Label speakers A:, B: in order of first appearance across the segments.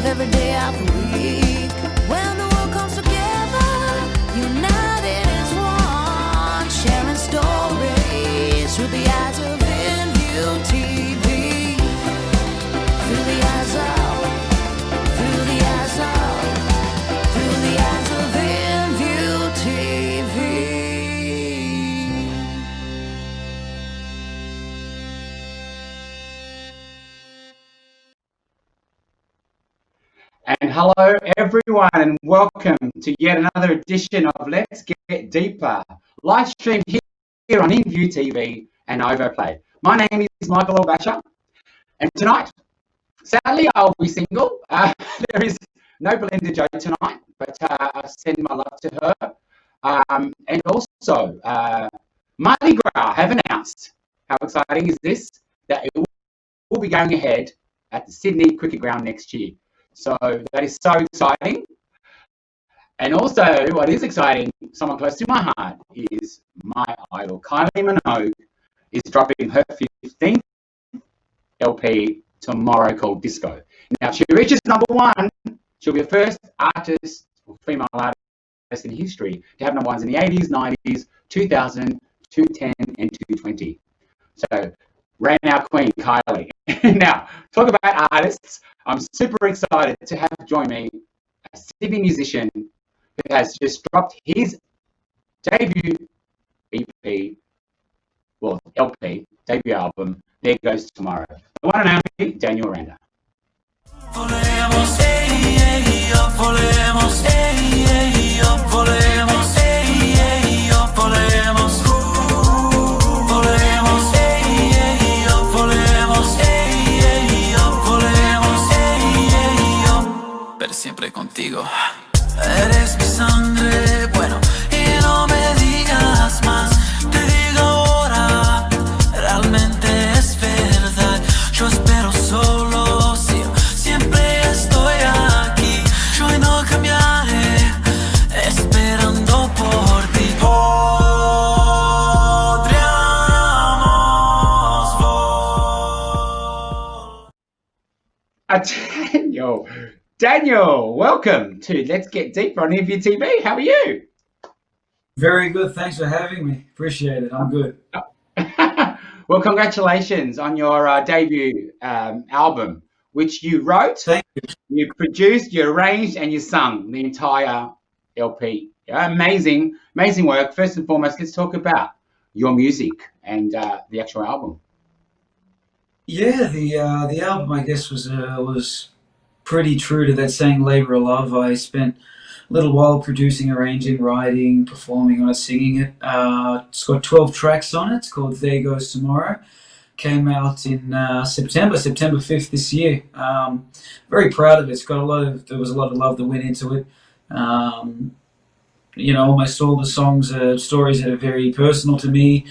A: Every day of the week, when the world comes together, united as one, sharing stories through the eyes of InView TV. Through the eyes of, through the eyes of, through the eyes of InView TV.
B: And hello everyone, and welcome to yet another edition of Let's Get Deeper, live streamed here on InView TV and Overplay. My name is Michael Elbasher, and tonight, sadly, I'll be single. There is no Belinda Jo tonight, but I send my love to her. And also, Mardi Gras have announced, how exciting is this, that it will be going ahead at the Sydney Cricket Ground next year. So that is so exciting. And also, what is exciting, someone close to my heart, is my idol, Kylie Minogue, is dropping her 15th LP tomorrow called Disco. Now, if she reaches #1, she'll be the first artist, or female artist in history, to have #1s in the 80s, 90s, 2000, 210, and 220. So, right now, Queen Kylie. Now, talk about artists. I'm super excited to have join me a Sydney musician who has just dropped his debut EP, well, LP, debut album, There Goes Tomorrow. The one and only Daniel Aranda.
C: Siempre contigo. Eres mi sangre, bueno, y no me digas más. Te digo ahora, realmente es verdad. Yo espero solo, sí, siempre estoy aquí. Yo no cambiaré, esperando por ti.
B: Podríamos Daniel, welcome to Let's Get Deeper on InView TV. How are you?
D: Very good. Thanks for having me. Appreciate it. I'm good.
B: Well, congratulations on your debut album, which you wrote,
D: Thank you.
B: You produced, you arranged, and you sung the entire LP. Amazing, amazing work. First and foremost, let's talk about your music and the actual album.
D: Yeah, the album, I guess, was pretty true to that saying, labor of love. I spent a little while producing, arranging, writing, performing on it, singing it. It's got 12 tracks on it. It's called There Goes Tomorrow. Came out in September 5th this year. Very proud of it. It's got there was a lot of love that went into it. Almost all the songs are stories that are very personal to me,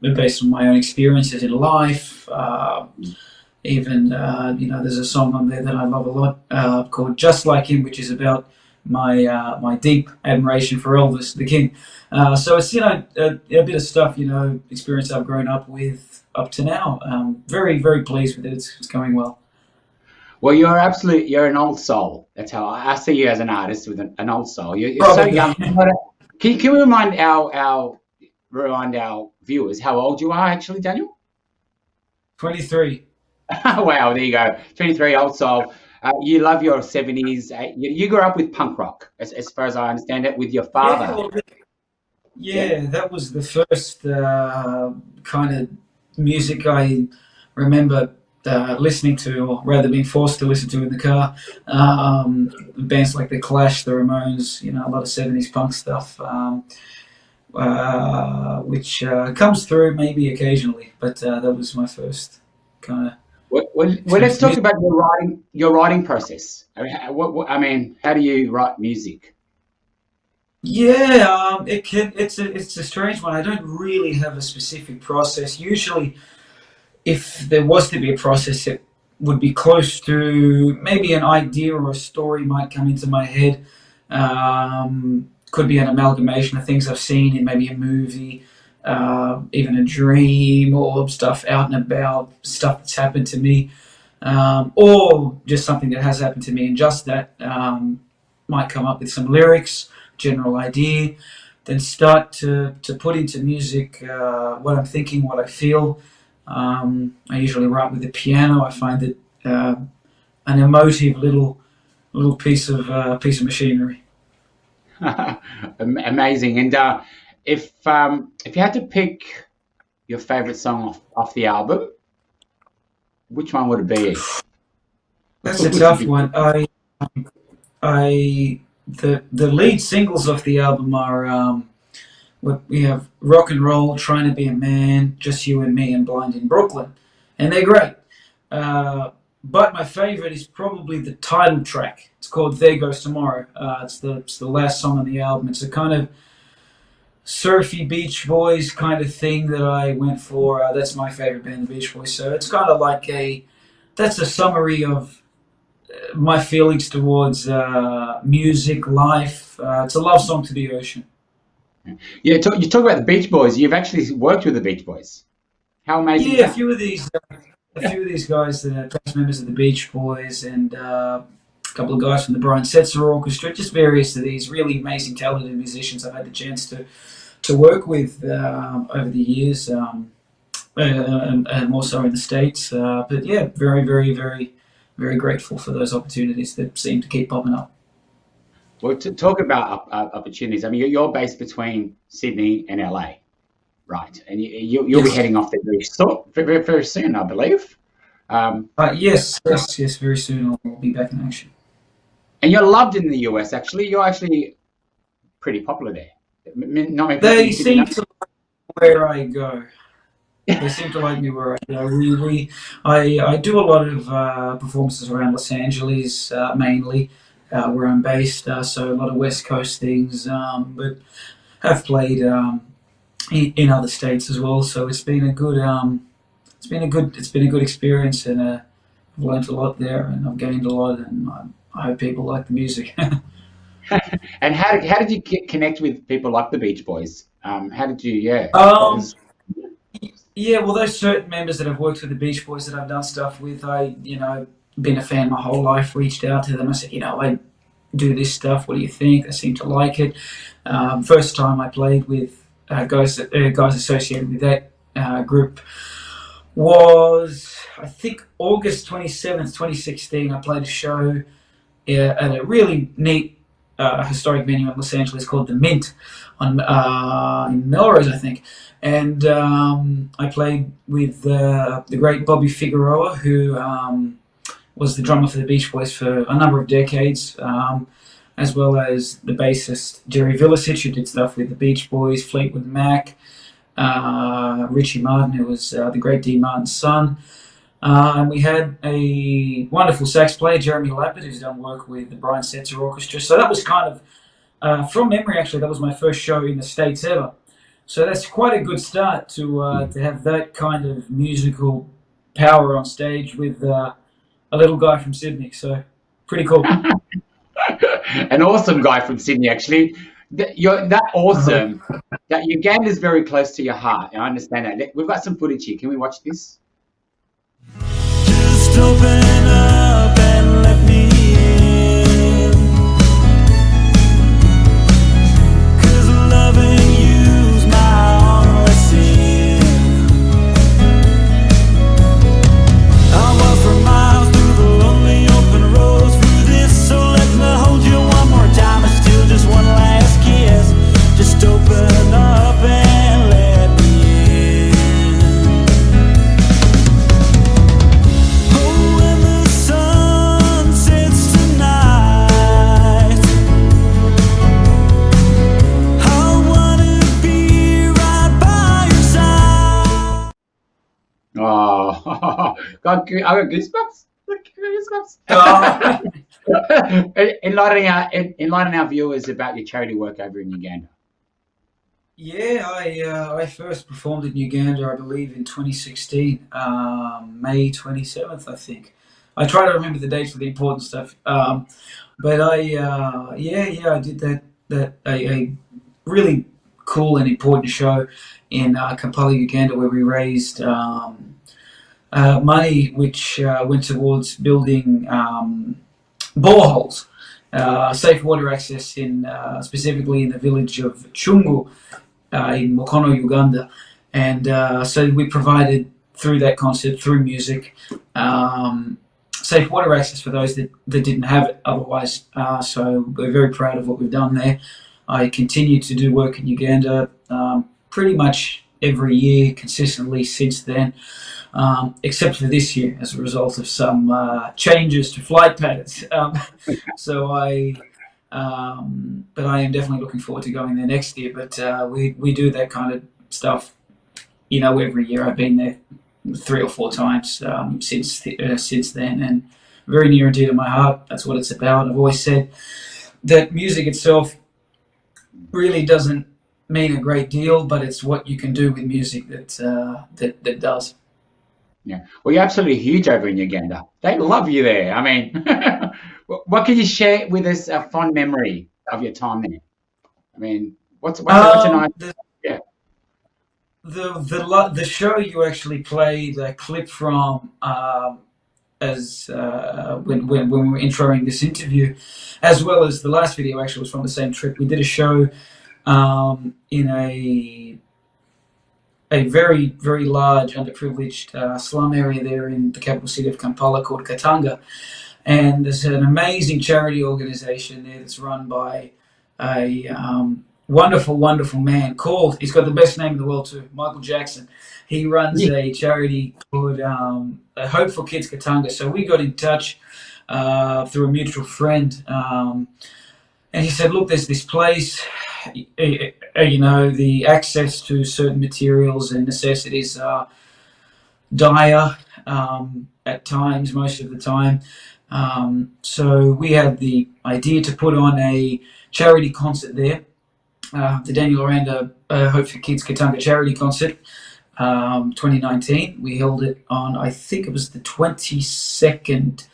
D: based on my own experiences in life. Even, there's a song on there that I love a lot called Just Like Him, which is about my deep admiration for Elvis, the King. So it's, a bit of stuff, experience I've grown up with up to now. Very, very pleased with it. It's going well.
B: Well, you're an old soul. That's how I see you as an artist, with an old soul. You're so young. Can we remind our viewers how old you are, actually, Daniel?
D: 23.
B: Wow, there you go. 23, old soul. You love your 70s. You grew up with punk rock, as far as I understand it, with your father.
D: Yeah, that was the first kind of music I remember listening to, or rather being forced to listen to in the car. Bands like The Clash, The Ramones, a lot of 70s punk stuff, which comes through maybe occasionally, but that was my first kind of.
B: Well, let's talk about your writing process. I mean, how do you write music?
D: Yeah, it's a strange one. I don't really have a specific process. Usually, if there was to be a process, it would be close to maybe an idea or a story might come into my head. Could be an amalgamation of things I've seen in maybe a movie, even a dream, or stuff out and about, stuff that's happened to me, or just something that has happened to me, and just that might come up with some lyrics, general idea, then start to put into music what I'm thinking, what I feel. I usually write with the piano. I find it an emotive little piece of machinery.
B: Amazing. And if you had to pick your favorite song off the album, which one would it be?
D: That's a
B: Which would
D: tough
B: be
D: one. The lead singles off the album are what we have: Rock and Roll, Trying to Be a Man, Just You and Me, and Blind in Brooklyn, and they're great. But my favorite is probably the title track. It's called "There Goes Tomorrow." It's the last song on the album. It's a kind of surfy Beach Boys kind of thing that I went for. That's my favorite band, the Beach Boys. So it's kind of like that's a summary of my feelings towards music, life. It's a love song to the ocean.
B: Yeah, you talk about the Beach Boys. You've actually worked with the Beach Boys. How amazing is
D: Yeah, a
B: that?
D: few of these guys that are past members of the Beach Boys, and a couple of guys from the Brian Setzer Orchestra, just various of these really amazing, talented musicians I've had the chance to work with over the years, and more so in the States. But yeah, very, very, very, very grateful for those opportunities that seem to keep popping up.
B: Well, to talk about opportunities, I mean, you're based between Sydney and LA, right? And you'll be
D: Yes.
B: heading off there very, very soon, I believe. Um,
D: Yes, very soon I'll be back in action.
B: and you're loved in the US, actually. You're actually pretty popular there. Not many people
D: They
B: in Sydney know.
D: seem to like where I go. They seem to like me where I go. I do a lot of performances around Los Angeles, mainly, where I'm based. So a lot of West Coast things, but have played in other states as well. So it's been a good experience, and I've learned a lot there, and I've gained a lot, and I hope people like the music.
B: And how did you connect with people like the Beach Boys? How did you? Yeah, what
D: um,
B: was?
D: Yeah, well, those certain members that I've worked with the Beach Boys that I've done stuff with, been a fan my whole life, reached out to them. I said, I do this stuff. What do you think? They seem to like it. First time I played with guys associated with that group was, I think, August 27th, 2016. I played a show at a really neat historic venue in Los Angeles called the Mint on in Melrose, I think. And I played with the great Bobby Figueroa, who was the drummer for the Beach Boys for a number of decades, as well as the bassist Jerry Villasich, who did stuff with the Beach Boys, Fleetwood Mac, Richie Martin, who was the great Dean Martin's son. And we had a wonderful sax player, Jeremy Lappert, who's done work with the Brian Setzer Orchestra. So that was kind of, from memory, actually, that was my first show in the States ever. So that's quite a good start to have that kind of musical power on stage with a little guy from Sydney. So pretty cool.
B: An awesome guy from Sydney, actually. You're that awesome that Uganda is very close to your heart. I understand that. We've got some footage here. Can we watch this?
C: Just open up and let me in. 'Cause loving you's my only sin. I walk for miles through the lonely open roads through this, so let me hold you one more time. It's still just one last kiss. Just open up and let me in. Oh, when the sun sets tonight, I wanna be right by your side.
B: Oh, I got goosebumps. Look, goosebumps.
D: Oh,
B: Enlighten our viewers about your charity work over in Uganda.
D: Yeah, I first performed in Uganda, I believe, in 2016, May 27th, I think. I try to remember the dates for the important stuff. But I did a really cool and important show in Kampala, Uganda, where we raised money which went towards building boreholes, safe water access in specifically in the village of Chungu in Mukono, Uganda. And so we provided through that concert, through music, safe water access for those that didn't have it otherwise. So we're very proud of what we've done there. I continue to do work in Uganda pretty much every year consistently since then, except for this year as a result of some changes to flight patterns. So but I am definitely looking forward to going there next year. But we do that kind of stuff, every year. I've been there 3 or 4 times since then, and very near and dear to my heart. That's what it's about. I've always said that music itself really doesn't mean a great deal, but it's what you can do with music that does.
B: Yeah. Well, you're absolutely huge over in Uganda. They love you there. I mean, what can you share with us a fond memory of your time there? I mean, what's a nice? Yeah.
D: The show you actually played a clip from as when we were introing this interview, as well as the last video actually was from the same trip. We did a show in a very, very large underprivileged slum area there in the capital city of Kampala called Katanga. And there's an amazing charity organization there that's run by a wonderful, wonderful man he's got the best name in the world too, Michael Jackson. He runs a charity called Hope for Kids Katanga. So we got in touch through a mutual friend. And he said, look, there's this place, the access to certain materials and necessities are dire at times, most of the time. So we had the idea to put on a charity concert there, the Daniel Aranda Hope for Kids Katanga charity concert, 2019. We held it on, I think it was the 22nd,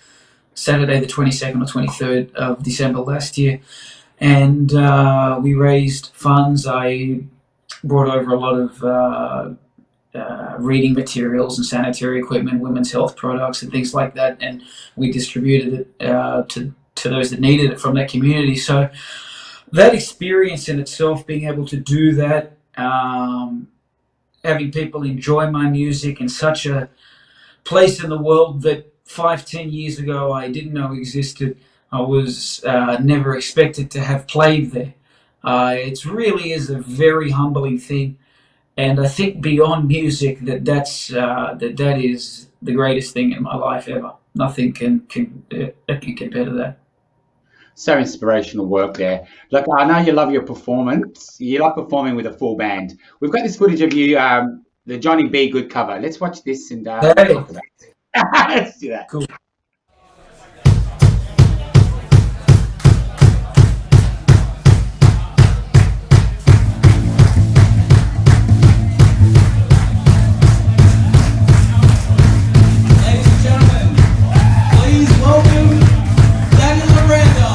D: Saturday the 22nd or 23rd of December last year. And we raised funds. I brought over a lot of reading materials and sanitary equipment, women's health products and things like that, and we distributed it to those that needed it from that community. So that experience in itself, being able to do that, having people enjoy my music in such a place in the world that 5-10 years ago I didn't know existed, I was never expected to have played there. It really is a very humbling thing. And I think beyond music, that is the greatest thing in my life ever. Nothing can compare to that.
B: So inspirational work there. Look, I know you love your performance. You love performing with a full band. We've got this footage of you, the Johnny B. Good cover. Let's watch this and talk about it. Let's do that.
D: Cool.
C: Welcome, Daniel Aranda.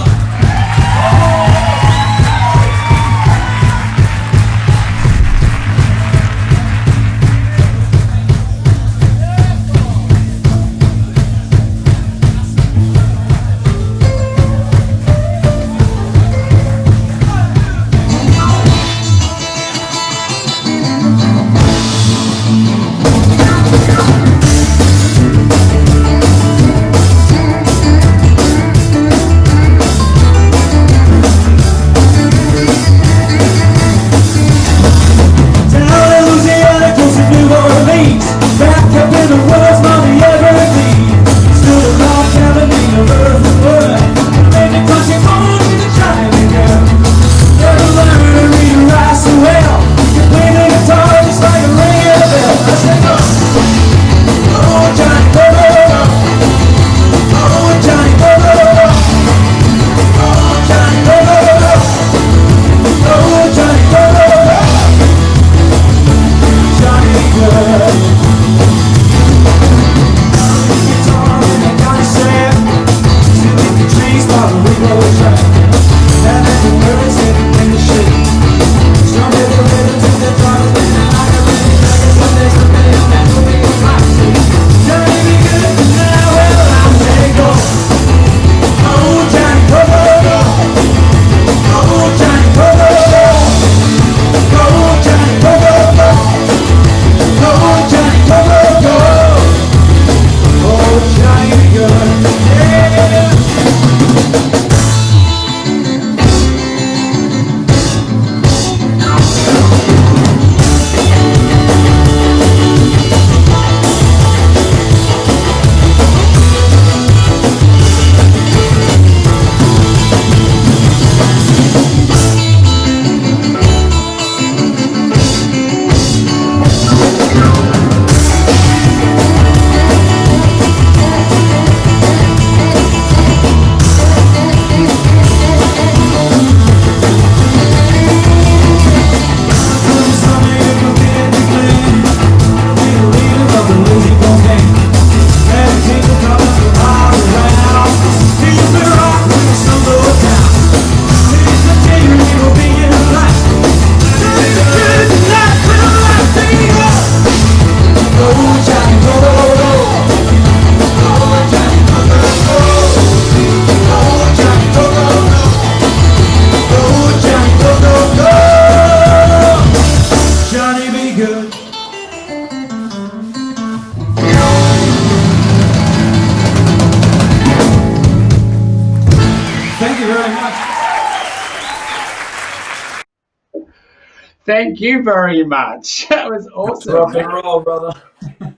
B: Thank you very much. That was awesome.
D: Rock and roll, brother.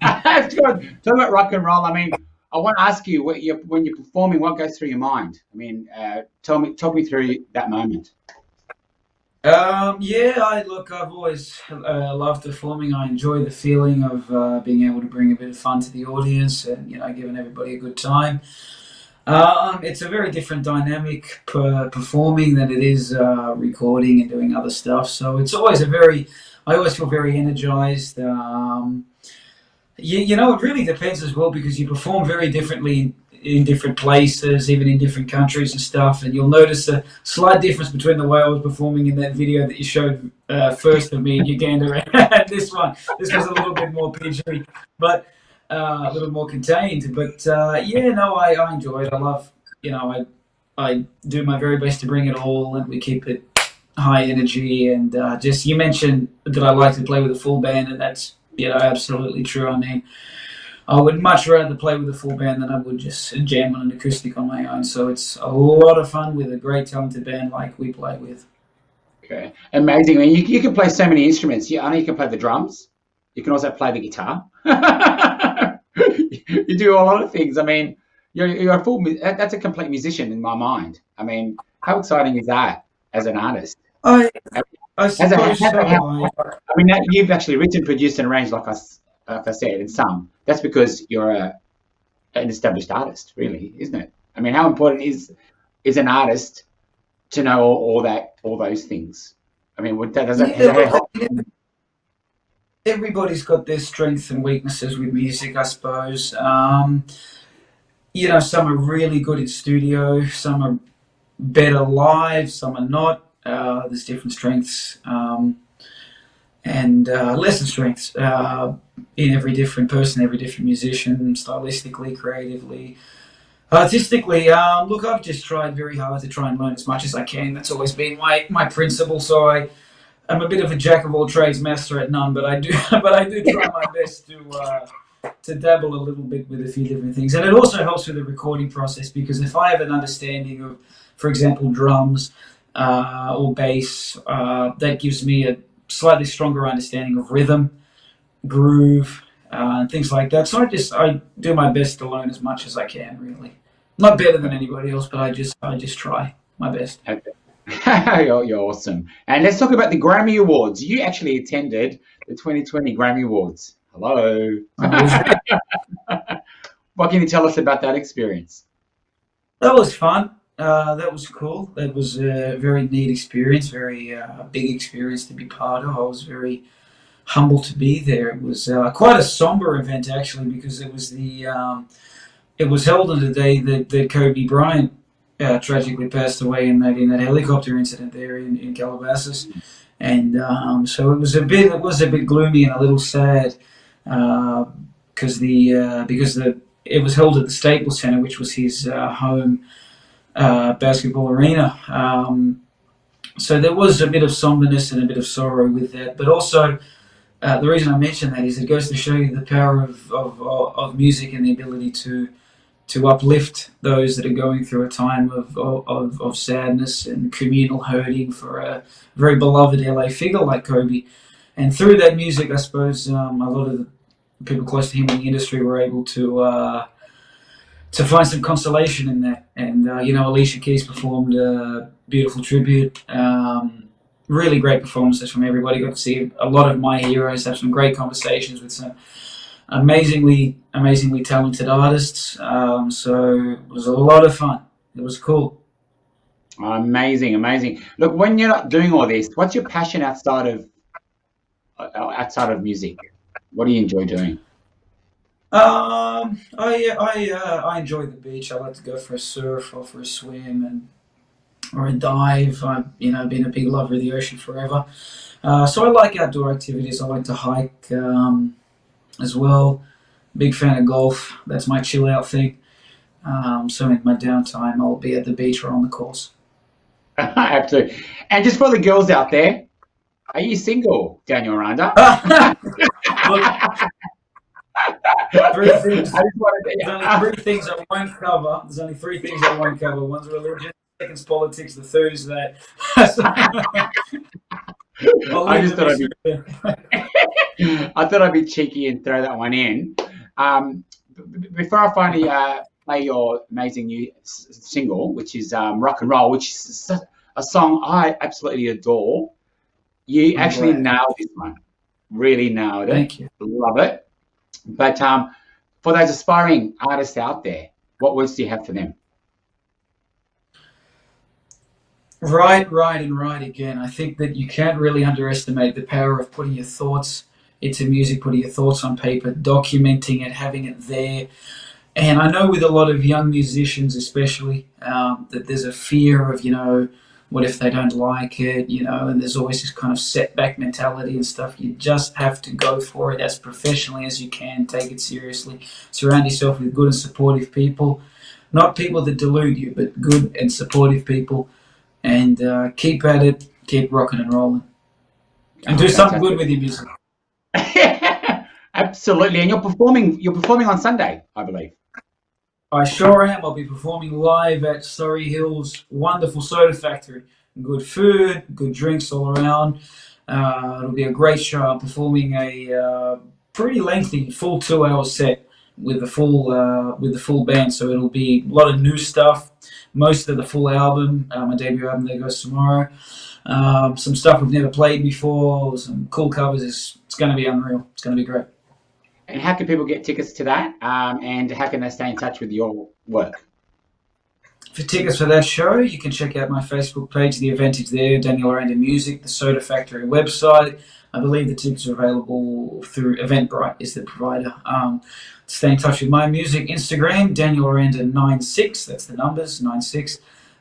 B: That's good. Talk about rock and roll. I mean, I want to ask you, when you're performing, what goes through your mind? I mean, talk me through that moment.
D: I've always loved performing. I enjoy the feeling of being able to bring a bit of fun to the audience and, giving everybody a good time. It's a very different dynamic performing than it is recording and doing other stuff. So it's always I always feel very energized. It really depends as well because you perform very differently in different places, even in different countries and stuff. And you'll notice a slight difference between the way I was performing in that video that you showed first of me in Uganda and this one. This was a little bit more PG, but a little more contained. But I enjoy it. I love, I do my very best to bring it all, and we keep it high energy. And you mentioned that I like to play with a full band, and that's absolutely true. I mean, I would much rather play with a full band than I would just jam on an acoustic on my own. So it's a lot of fun with a great talented band like we play with.
B: Okay, amazing. I mean, you can play so many instruments. You can play the drums. You can also play the guitar. You do a lot of things. I mean, you're a full. That's a complete musician in my mind. I mean, how exciting is that as an artist?
D: I suppose so.
B: I mean, you've actually written, produced, and arranged, like I said, in some. That's because you're an established artist, really, isn't it? I mean, how important is an artist to know all those things? I mean, does that help?
D: Everybody's got their strengths and weaknesses with music, I suppose. Some are really good in studio, some are better live, some are not. There's different strengths and lesser strengths in every different person, every different musician, stylistically, creatively, artistically. Look, I've just tried very hard to try and learn as much as I can. That's always been my principle. So I'm a bit of a jack of all trades, master at none. But I do try my best to dabble a little bit with a few different things. And it also helps with the recording process because if I have an understanding of, for example, drums or bass, that gives me a slightly stronger understanding of rhythm, groove, and things like that. So I do my best to learn as much as I can, really. Not better than anybody else, but I just try my best.
B: Okay. You're awesome. And let's talk about the Grammy Awards. You actually attended the 2020 Grammy Awards. Hello. What can you tell us about that experience?
D: That was fun. That was cool. That was a very neat experience, very big experience to be part of. I was very humbled to be there. It was quite a somber event actually because it was held on the day that Kobe Bryant tragically passed away in that helicopter incident there in Calabasas, and so it was a bit gloomy and a little sad because it was held at the Staples Center, which was his home basketball arena. So there was a bit of somberness and a bit of sorrow with that, but also the reason I mention that is it goes to show you the power of music and the ability to uplift those that are going through a time of sadness and communal hurting for a very beloved LA figure like Kobe. And through that music, I suppose a lot of the people close to him in the industry were able to find some consolation in that. And, Alicia Keys performed a beautiful tribute. Really great performances from everybody. Got to see a lot of my heroes, have some great conversations with some amazingly talented artists. So it was a lot of fun. It was cool.
B: Amazing. Look, when you're not doing all this, what's your passion outside of music? What do you enjoy doing?
D: I enjoy the beach. I like to go for a surf or for a swim or a dive. I've been a big lover of the ocean forever. So I like outdoor activities. I like to hike as well. Big fan of golf. That's my chill out thing. So in my downtime, I'll be at the beach or on the course.
B: Absolutely. And just for the girls out there, are you single, Daniel Aranda?
D: Three things. There's only three things I won't cover. There's only three things I won't cover. One's religion, second's politics, the third is that. I'll
B: I
D: leave
B: just
D: the
B: thought I'd be
D: mystery.
B: I thought I'd be cheeky and throw that one in. Before I finally play your amazing new single, which is Rock and Roll, which is a song I absolutely adore, you
D: I'm
B: actually
D: glad.
B: nailed this one. Really nailed it.
D: Thank you.
B: Love it. But for those aspiring artists out there, what words do you have for them?
D: Right, and right again. I think that you can't really underestimate the power of putting your thoughts into music, putting your thoughts on paper, documenting it, having it there. And I know with a lot of young musicians, especially, that there's a fear of, what if they don't like it, and there's always this kind of setback mentality and stuff. You just have to go for it as professionally as you can, take it seriously, surround yourself with good and supportive people. Not people that delude you, but good and supportive people. And keep at it, keep rocking and rolling. And do something good with your music.
B: Absolutely. And you're performing on Sunday, I believe.
D: I sure am. I'll be performing live at Surrey Hills' wonderful soda factory. Good food, good drinks all around. It'll be a great show. I'm performing a pretty lengthy, full 2 hour set with the full band. So it'll be a lot of new stuff. Most of the full album, my debut album that goes tomorrow. Some stuff we've never played before. Some cool covers. It's going to be unreal. It's going to be great.
B: And how can people get tickets to that? And how can they stay in touch with your work?
D: For tickets for that show, you can check out my Facebook page. The event is there, Daniel Aranda Music, the Soda Factory website. I believe the tickets are available through Eventbrite is the provider. Stay in touch with my music. Instagram, Daniel Aranda 96. That's the numbers, 96.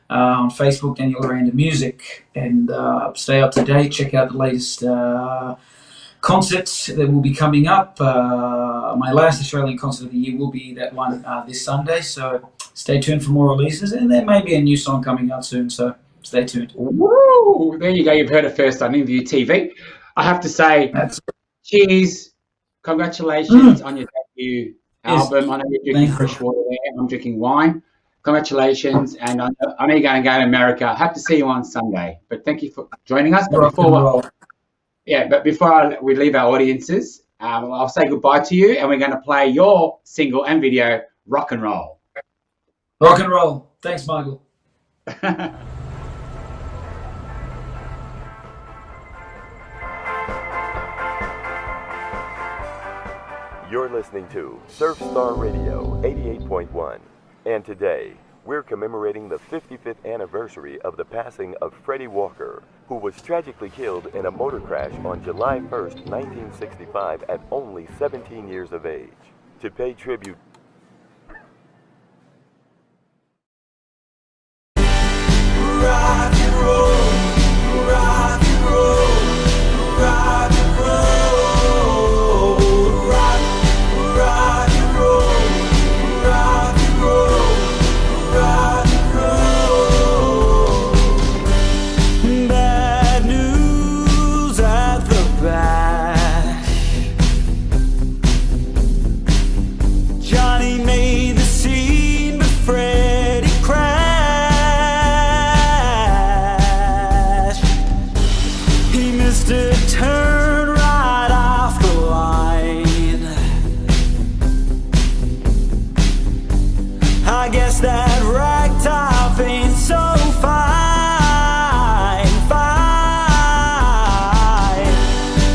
D: On Facebook, Daniel Aranda Music. And stay up to date. Check out the latest concerts that will be coming up. My last Australian concert of the year will be that one this Sunday, so stay tuned for more releases, and there may be a new song coming out soon, so stay tuned.
B: Woo! There you go. You've heard it first on Interview TV. I have to say, cheers, congratulations on your debut album. I know you're drinking fresh water there. I'm drinking wine. Congratulations, and I know you're going to go to America. I have to see you on Sunday, but thank you for joining us. But before we leave our audiences, I'll say goodbye to you, and we're going to play your single and video, Rock and Roll.
D: Rock and roll. Thanks, Michael.
E: You're listening to Surf Star Radio 88.1, and today we're commemorating the 55th anniversary of the passing of Freddie Walker, who was tragically killed in a motor crash on July 1st, 1965 at only 17 years of age. To pay tribute,
C: Rock and roll, rock and roll, rock and roll, rock and roll, rock and roll, rock and roll. Bad news at the back. Johnny made the scene, but Freddie crashed. To turn right off the line. I guess that ragtop ain't so fine, fine.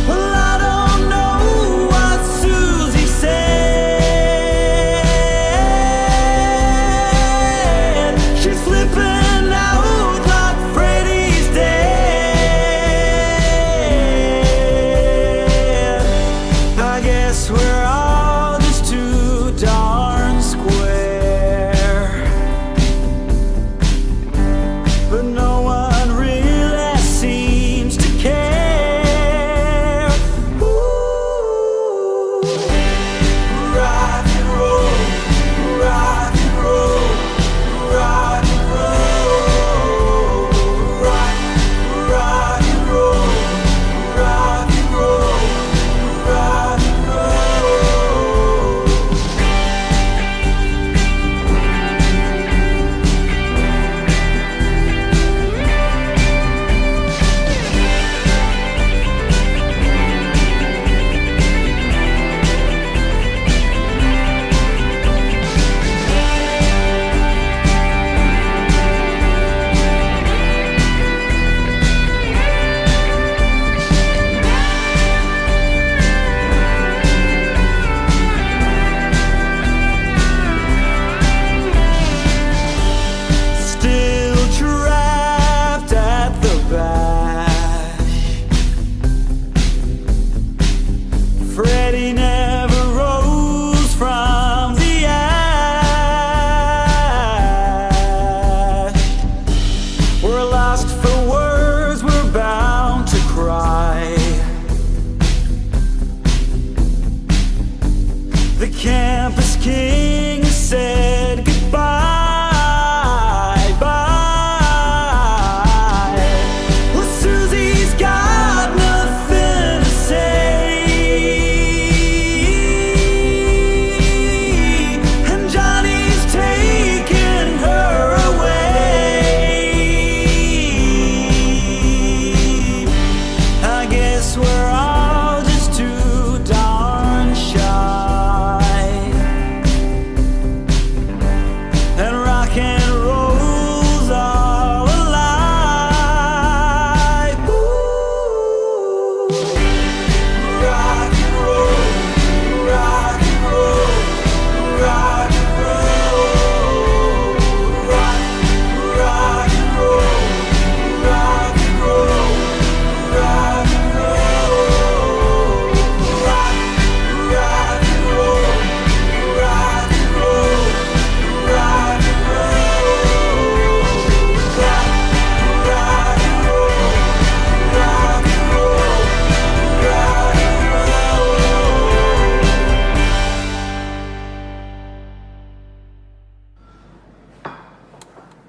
C: Well, I don't know what Susie said. She's flipping out like Freddie's dead. We're all just too darn square.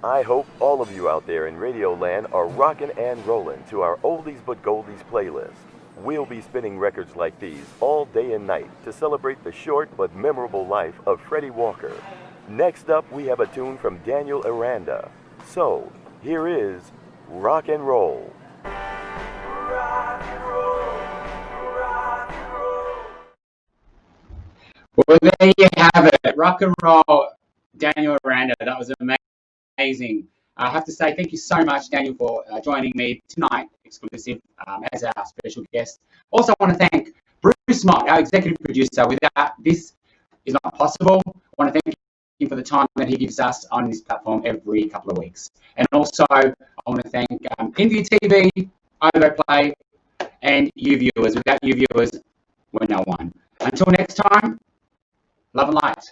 E: I hope all of you out there in Radio Land are rockin' and rollin' to our Oldies But Goldies playlist. We'll be spinning records like these all day and night to celebrate the short but memorable life of Freddie Walker. Next up, we have a tune from Daniel Aranda. So, here is Rock and Roll.
C: Rock and roll, rock and roll.
B: Well, there you have it. Rock and roll, Daniel Aranda. That was amazing. I have to say thank you so much, Daniel, for joining me tonight, exclusive, as our special guest. Also, I want to thank Bruce Mott, our executive producer. Without this is not possible. I want to thank him for the time that he gives us on this platform every couple of weeks. And also, I want to thank Indie TV, Overplay, and you viewers. Without you viewers, we're no one. Until next time, love and light.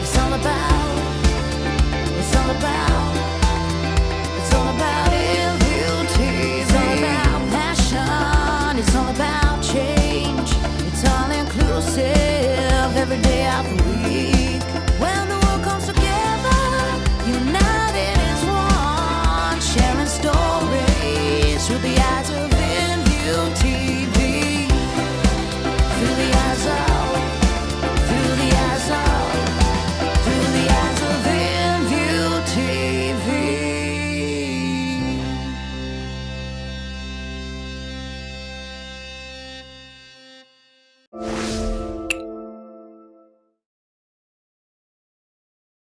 A: It's all about